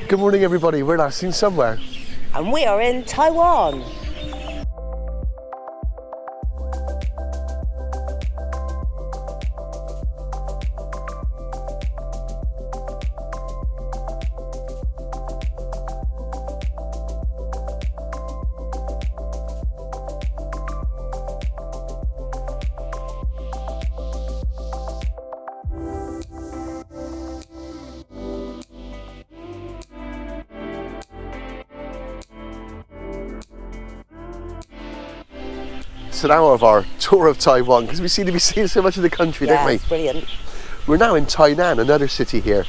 Good morning, everybody. We're last seen somewhere. And we are in Taiwan. So now of our tour of Taiwan, because we seem to be seeing so much of the country, don't we? It's brilliant. We're now in Tainan, another city here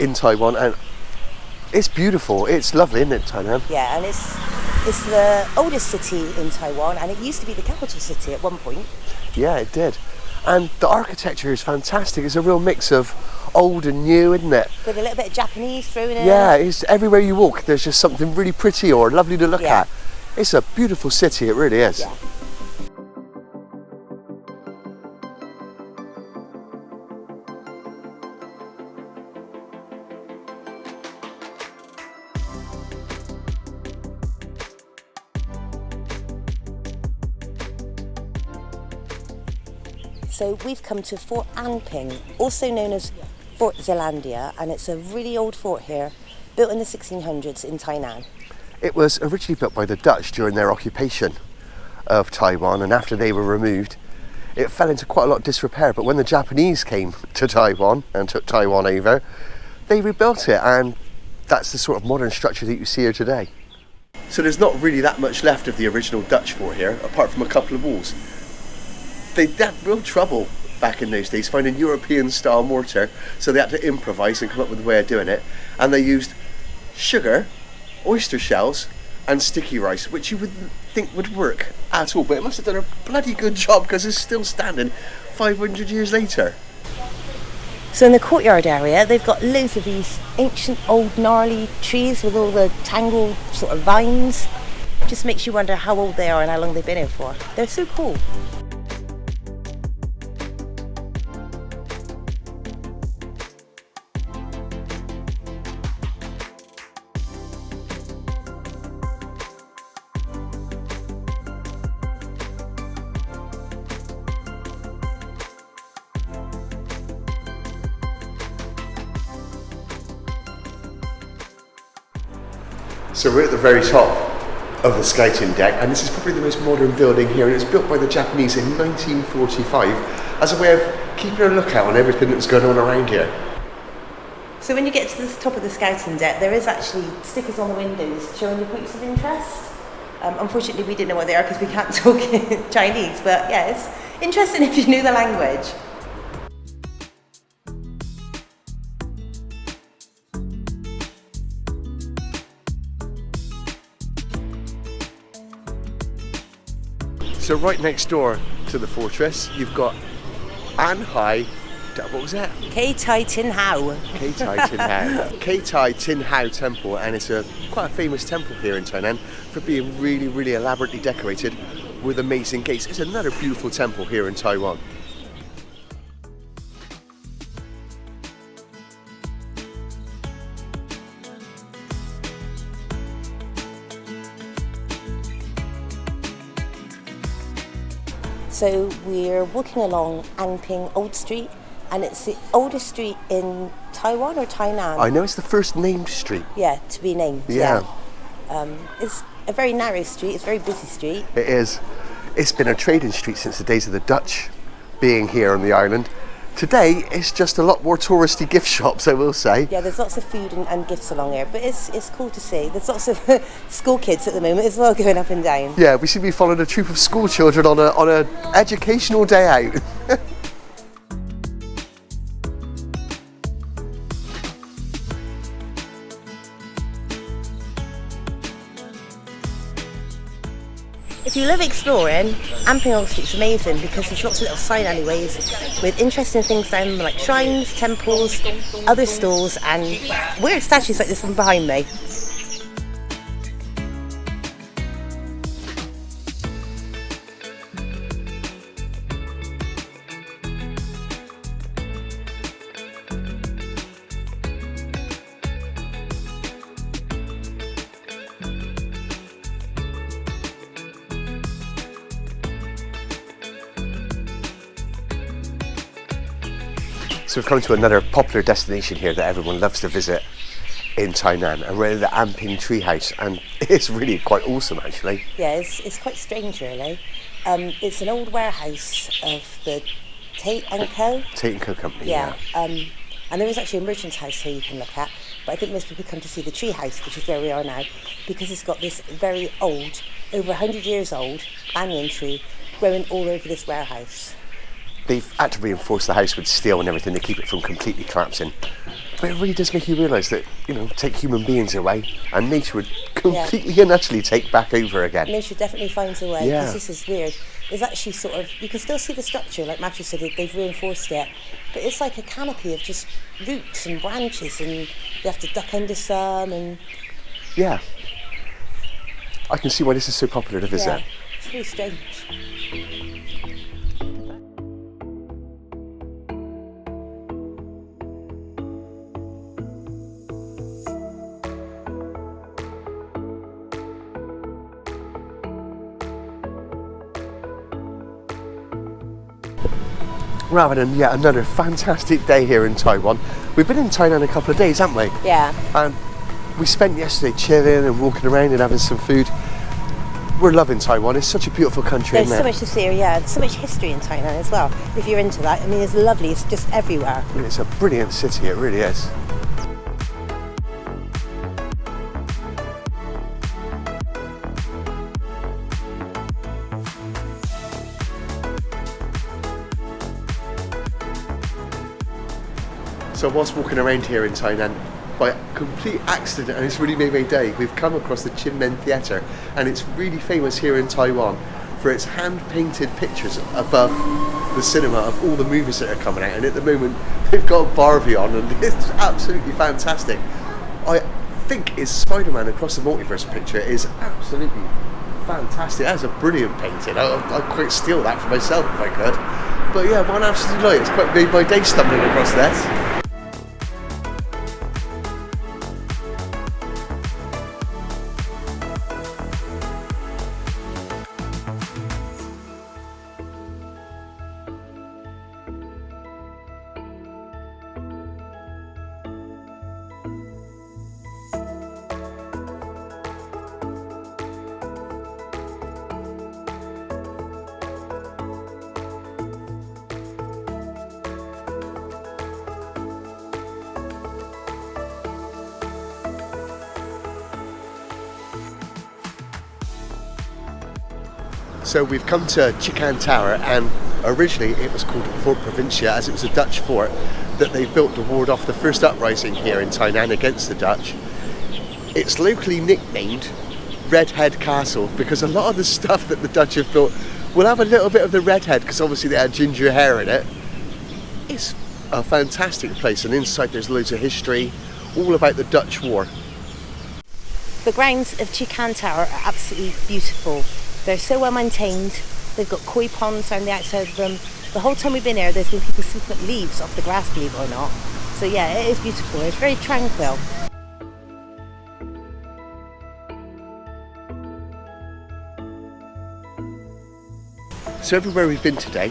in Taiwan, and it's beautiful. It's lovely, isn't it, Tainan? Yeah, and it's the oldest city in Taiwan, and it used to be the capital city at one point. Yeah, it did. And the architecture is fantastic. It's a real mix of old and new, isn't it? With a little bit of Japanese thrown in. Yeah, it's everywhere you walk, there's just something really pretty or lovely to look at. It's a beautiful city, it really is. Yeah. So we've come to Fort Anping, also known as Fort Zealandia, and it's a really old fort here, built in the 1600s in Tainan. It was originally built by the Dutch during their occupation of Taiwan, and after they were removed, it fell into quite a lot of disrepair. But when the Japanese came to Taiwan and took Taiwan over, they rebuilt it, and that's the sort of modern structure that you see here today. So there's not really that much left of the original Dutch fort here, apart from a couple of walls. They had real trouble back in those days finding European style mortar, so they had to improvise and come up with a way of doing it, and they used sugar, oyster shells and sticky rice, which you wouldn't think would work at all, but it must have done a bloody good job because it's still standing 500 years later. So in the courtyard area, they've got loads of these ancient old gnarly trees with all the tangled sort of vines. Just makes you wonder how old they are and how long they've been here for. They're so cool. So we're at the very top of the scouting deck, and this is probably the most modern building here, and it was built by the Japanese in 1945 as a way of keeping a lookout on everything that's going on around here. So when you get to the top of the scouting deck, there is actually stickers on the windows showing you points of interest. Unfortunately, we didn't know what they are because we can't talk Chinese, but yeah, it's interesting if you knew the language. So right next door to the fortress, you've got Anhai, what was that? Kaitai Tianhou. Kaitai Tianhou. Kaitai Tianhou Temple, and it's quite a famous temple here in Tainan for being really, really elaborately decorated with amazing gates. It's another beautiful temple here in Taiwan. So we're walking along Anping Old Street, and it's the oldest street in Taiwan or Tainan? I know it's the first named street. Yeah, to be named. Yeah. It's a very narrow street, it's a very busy street. It is. It's been a trading street since the days of the Dutch being here on the island. Today, it's just a lot more touristy gift shops, I will say. Yeah, there's lots of food and gifts along here, but it's cool to see. There's lots of school kids at the moment as well going up and down. Yeah, we seem to be following a troop of school children on a educational day out. If you love exploring, Anping Old Street's amazing because there's lots of little side alleyways with interesting things down like shrines, temples, other stalls and weird statues like this one behind me. So we've come to another popular destination here that everyone loves to visit in Tainan, and we're in the Anping Tree house, and it's really quite awesome actually. Yeah, it's quite strange really. It's an old warehouse of the Tianhou company. Yeah. And there is actually a merchant's house here you can look at, but I think most people come to see the tree house, which is where we are now, because it's got this very old, over 100 years old, banyan tree growing all over this warehouse. They've had to reinforce the house with steel and everything to keep it from completely collapsing. But it really does make you realise that, you know, take human beings away and nature would completely and utterly take back over again. Nature definitely finds a way, because Yeah. this is weird. It's actually sort of, you can still see the structure, like Matthew said, they've reinforced it, but it's like a canopy of just roots and branches, and you have to duck under some, and Yeah. I can see why this is so popular to visit. yeah, it's really strange. We're having yet another fantastic day here in Taiwan. We've been in Tainan a couple of days, haven't we? Yeah. And we spent yesterday chilling and walking around and having some food. We're loving Taiwan. It's such a beautiful country, There's isn't so it? much to see here, yeah. There's so much history in Tainan as well, if you're into that. I mean, it's lovely, it's just everywhere. It's a brilliant city, it really is. So whilst walking around here in Tainan, by complete accident, and it's really made my day, we've come across the Chinmen Theatre, and it's really famous here in Taiwan for its hand-painted pictures above the cinema of all the movies that are coming out, and at the moment they've got Barbie on, and it's absolutely fantastic. I think it's Spider-Man Across the Multiverse picture is absolutely fantastic. That's a brilliant painting. I'd quite steal that for myself if I could. But yeah, one absolute delight. It's quite made my day stumbling across this. So we've come to Chikan Tower, and originally it was called Fort Provincia, as it was a Dutch fort that they built to ward off the first uprising here in Tainan against the Dutch. It's locally nicknamed Redhead Castle because a lot of the stuff that the Dutch have built will have a little bit of the redhead, because obviously they had ginger hair in it. It's a fantastic place, and inside there's loads of history all about the Dutch war. The grounds of Chikan Tower are absolutely beautiful. They're so well maintained. They've got koi ponds around the outside of them. The whole time we've been here, there's been people sweeping leaves off the grass, believe it or not. So yeah, it is beautiful. It's very tranquil. So everywhere we've been today,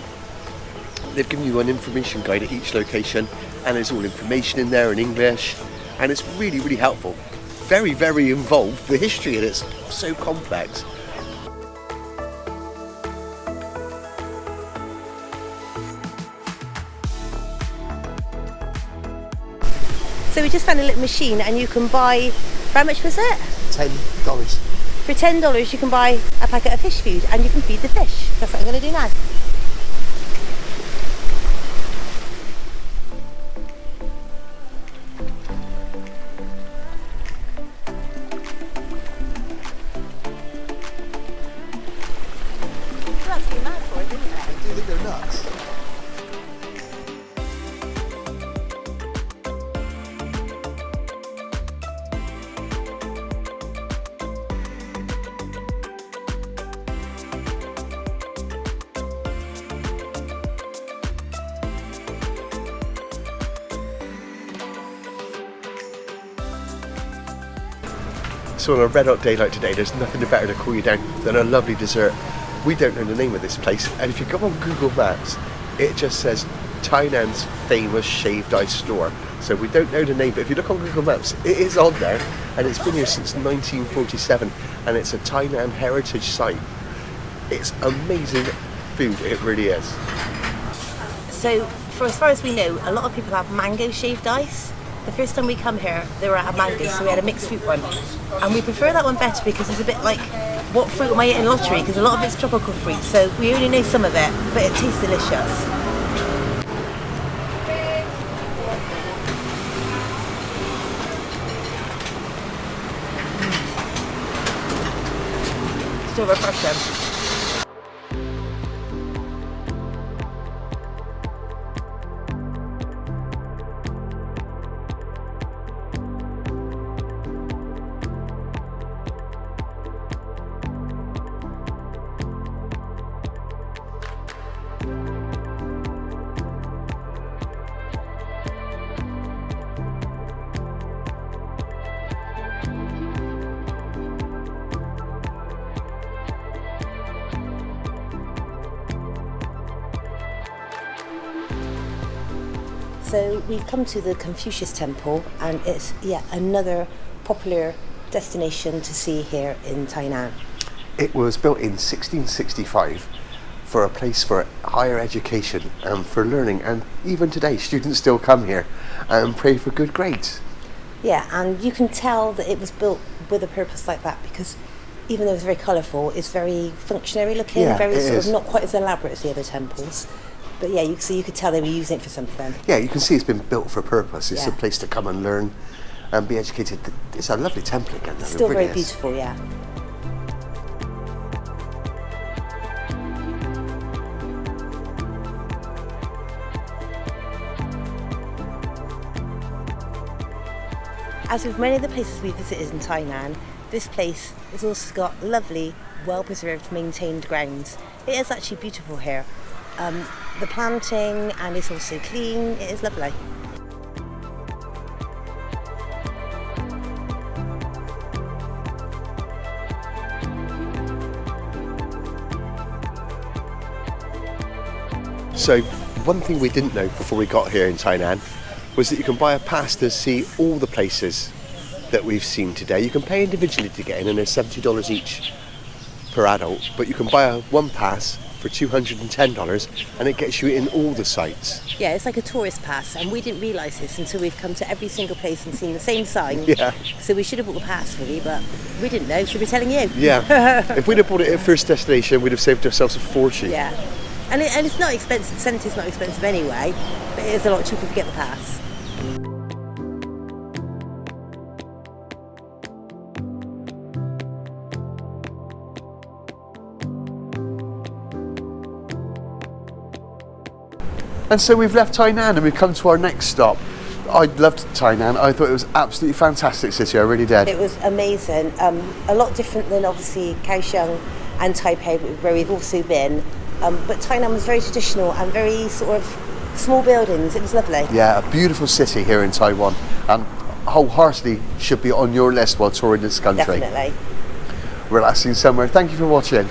they've given you an information guide at each location, and there's all information in there in English, and it's really, really helpful. Very, very involved. The history in it's so complex. So we just found a little machine, and you can buy, how much was it? $10. For $10 you can buy a packet of fish food, and you can feed the fish. That's what I'm going to do now. That's the mad for it, isn't it? Do you think they're nuts? So on a red hot day like today, there's nothing better to cool you down than a lovely dessert. We don't know the name of this place, and if you go on Google Maps, it just says Tainan's famous shaved ice store. So we don't know the name, but if you look on Google Maps, it is on there, and it's been here since 1947, and it's a Tainan heritage site. It's amazing food, it really is. So, for as far as we know, a lot of people have mango shaved ice. The first time we come here, they were out of mango, so we had a mixed fruit one. And we prefer that one better because it's a bit like, what fruit am I eating in lottery? Because a lot of it's tropical fruit, so we only know some of it, but it tastes delicious. Still refreshing. So we've come to the Confucius Temple, and it's yet another popular destination to see here in Tainan. It was built in 1665 for a place for higher education and for learning, and even today students still come here and pray for good grades. Yeah, and you can tell that it was built with a purpose like that because even though it's very colourful, it's very functionary looking, Yeah, very it sort is. of not quite as elaborate as the other temples. But yeah, you could tell they were using it for something. Yeah, you can see it's been built for a purpose. It's Yeah. a place to come and learn and be educated. It's a lovely temple again, though. Still it really very is. beautiful, yeah. As with many of the places we visited in Tainan, this place has also got lovely, well-preserved, maintained grounds. It is actually beautiful here. The planting, and it's also clean. It is lovely. So, one thing we didn't know before we got here in Tainan was that you can buy a pass to see all the places that we've seen today. You can pay individually to get in, and there's $70 each per adult, but you can buy one pass for $210 and it gets you in all the sites. Yeah, it's like a tourist pass, and we didn't realise this until we've come to every single place and seen the same sign. Yeah. So we should have bought the pass really, but we didn't know, so we're telling you. Yeah. If we'd have bought it at first destination, we'd have saved ourselves a fortune. Yeah. And it's not expensive, the centre's not expensive anyway, but it is a lot cheaper to get the pass. And so we've left Tainan and we've come to our next stop. I loved Tainan. I thought it was absolutely fantastic city. I really did. It was amazing. A lot different than obviously Kaohsiung and Taipei, where we've also been. But Tainan was very traditional and very sort of small buildings. It was lovely. Yeah, a beautiful city here in Taiwan, and wholeheartedly should be on your list while touring this country. Definitely. Relaxing somewhere. Thank you for watching.